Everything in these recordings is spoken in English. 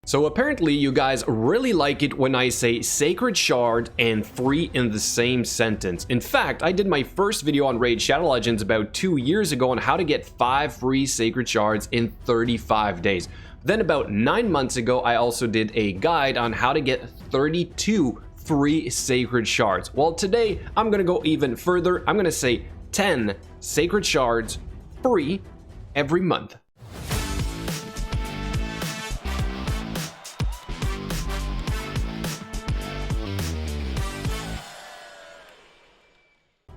So apparently you guys really like it when I say Sacred Shard and free in the same sentence. In fact, I did my first video on Raid Shadow Legends about 2 years ago on how to get 5 free Sacred Shards in 35 days. Then about 9 months ago, I also did a guide on how to get 32 free Sacred Shards. Well, today I'm gonna go even further. I'm gonna say 10 Sacred Shards free every month.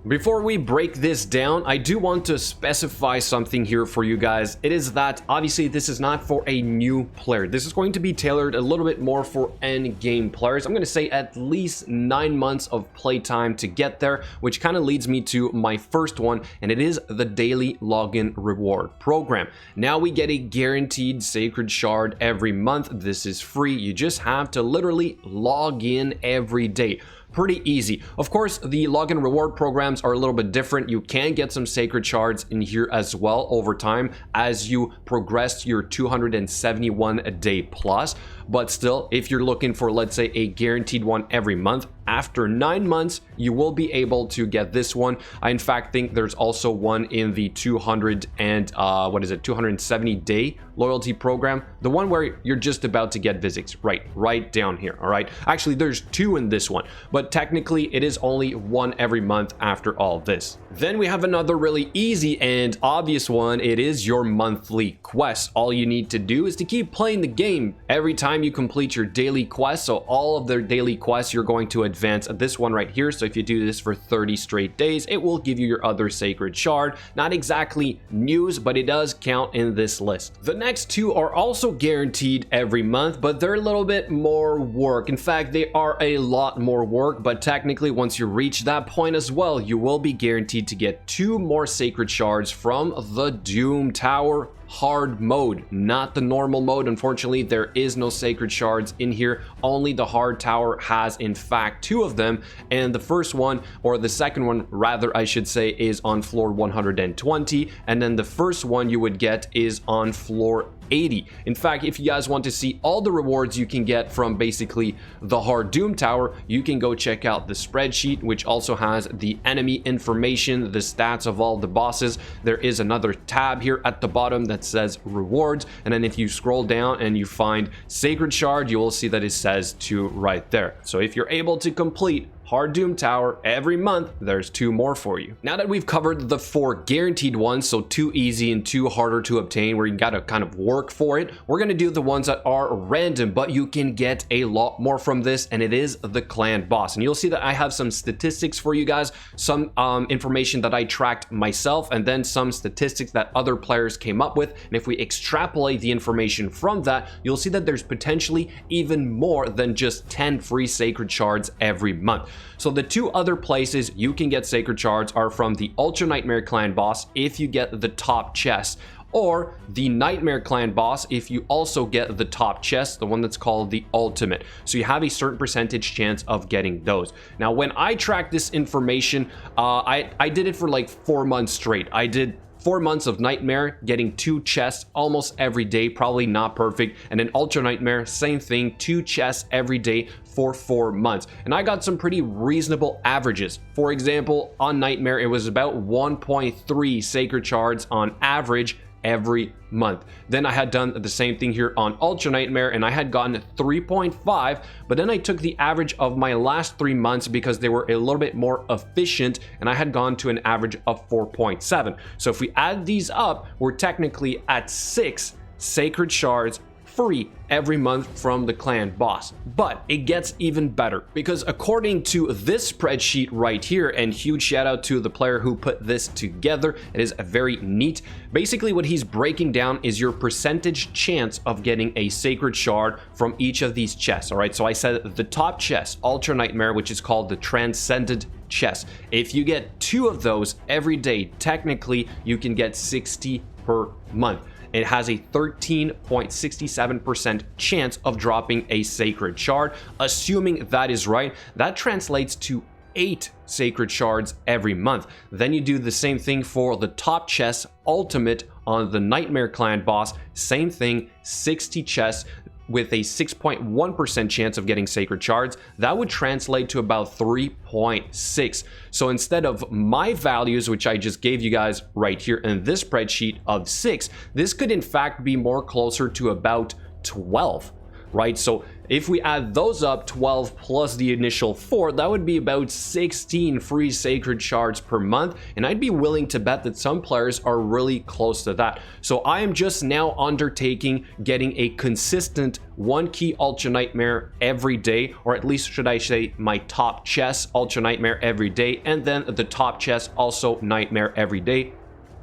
Before we break this down, I do want to specify something here for you guys. It is that obviously this is not for a new player. This is going to be tailored a little bit more for end game players. I'm going to say at least 9 months of playtime to get there, which kind of leads me to my first one, and it is the daily login reward program. Now we get a guaranteed Sacred Shard every month. This is free. You just have to literally log in every day. Pretty easy. Of course, the login reward programs are a little bit different. You can get some Sacred Shards in here as well over time as you progress your 271 a day plus. But still, if you're looking for, let's say, a guaranteed one every month, after 9 months, you will be able to get this one. I, in fact, think there's also one in the 270 day loyalty program. The one where you're just about to get visits, right down here, all right? Actually, there's 2 in this one, but technically it is only 1 every month after all this. Then we have another really easy and obvious one. It is your monthly quest. All you need to do is to keep playing the game. Every time you complete your daily quest, so all of their daily quests, you're going to advance this one right here. So if you do this for 30 straight days, it will give you your other Sacred Shard. Not exactly news, but it does count in this list. The next 2 are also guaranteed every month, but they're a little bit more work. In fact, they are a lot more work, but technically once you reach that point as well, you will be guaranteed to get 2 more Sacred Shards from the Doom Tower hard mode, not the normal mode. Unfortunately, there is no Sacred Shards in here. Only the hard tower has, in fact, 2 of them, and the first one, or the second one rather I should say, is on floor 120, and then the first one you would get is on floor 80. In fact, if you guys want to see all the rewards you can get from basically the hard Doom Tower, you can go check out the spreadsheet, which also has the enemy information, the stats of all the bosses. There is another tab here at the bottom that says rewards, and then if you scroll down and you find Sacred Shard, you will see that it says 2 right there. So if you're able to complete hard Doom Tower every month, there's 2 more for you. Now that we've covered the 4 guaranteed ones, so 2 easy and 2 harder to obtain where you gotta kind of work for it, we're gonna do the ones that are random, but you can get a lot more from this, and it is the clan boss. And you'll see that I have some statistics for you guys, some information that I tracked myself, and then some statistics that other players came up with. And if we extrapolate the information from that, you'll see that there's potentially even more than just 10 free Sacred Shards every month. So the 2 other places you can get Sacred Shards are from the Ultra Nightmare Clan boss if you get the top chest, or the Nightmare Clan boss if you also get the top chest, the one that's called the Ultimate. So you have a certain percentage chance of getting those. Now, when I tracked this information, I did it for like 4 months straight. I did 4 months of Nightmare, getting 2 chests almost every day, probably not perfect. And then Ultra Nightmare, same thing, 2 chests every day for 4 months. And I got some pretty reasonable averages. For example, on Nightmare, it was about 1.3 Sacred Shards on average every month. Then I had done the same thing here on Ultra Nightmare, and I had gotten 3.5, but then I took the average of my last 3 months because they were a little bit more efficient, and I had gone to an average of 4.7. So if we add these up, we're technically at 6 Sacred Shards free every month from the clan boss. But it gets even better, because according to this spreadsheet right here, and huge shout out to the player who put this together, it is very neat. Basically what he's breaking down is your percentage chance of getting a Sacred Shard from each of these chests. All right, so I said the top chest, Ultra Nightmare, which is called the Transcendent chest. If you get 2 of those every day, technically you can get 60 per month. It has a 13.67% chance of dropping a Sacred Shard. Assuming that is right, that translates to 8 Sacred Shards every month. Then you do the same thing for the top chest Ultimate on the Nightmare Clan boss. Same thing, 60 chests. with a 6.1% chance of getting Sacred Shards, that would translate to about 3.6. So instead of my values, which I just gave you guys right here in this spreadsheet of 6, this could in fact be more closer to about 12. Right, so if we add those up, 12 plus the initial 4, that would be about 16 free Sacred Shards per month, and I'd be willing to bet that some players are really close to that. So I am just now undertaking getting a consistent 1 key Ultra Nightmare every day, or at least should I say my top chest Ultra Nightmare every day, and then the top chest also Nightmare every day.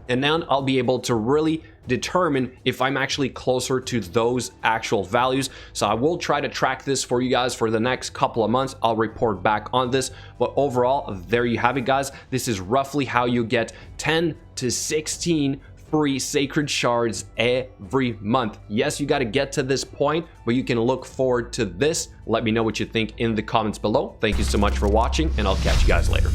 And now I'll be able to really determine if I'm actually closer to those actual values. So I will try to track this for you guys for the next couple of months. I'll report back on this. But overall, there you have it, guys. This is roughly how you get 10 to 16 free Sacred Shards every month. Yes, you got to get to this point, but you can look forward to this. Let me know what you think in the comments below. Thank you so much for watching, and I'll catch you guys later.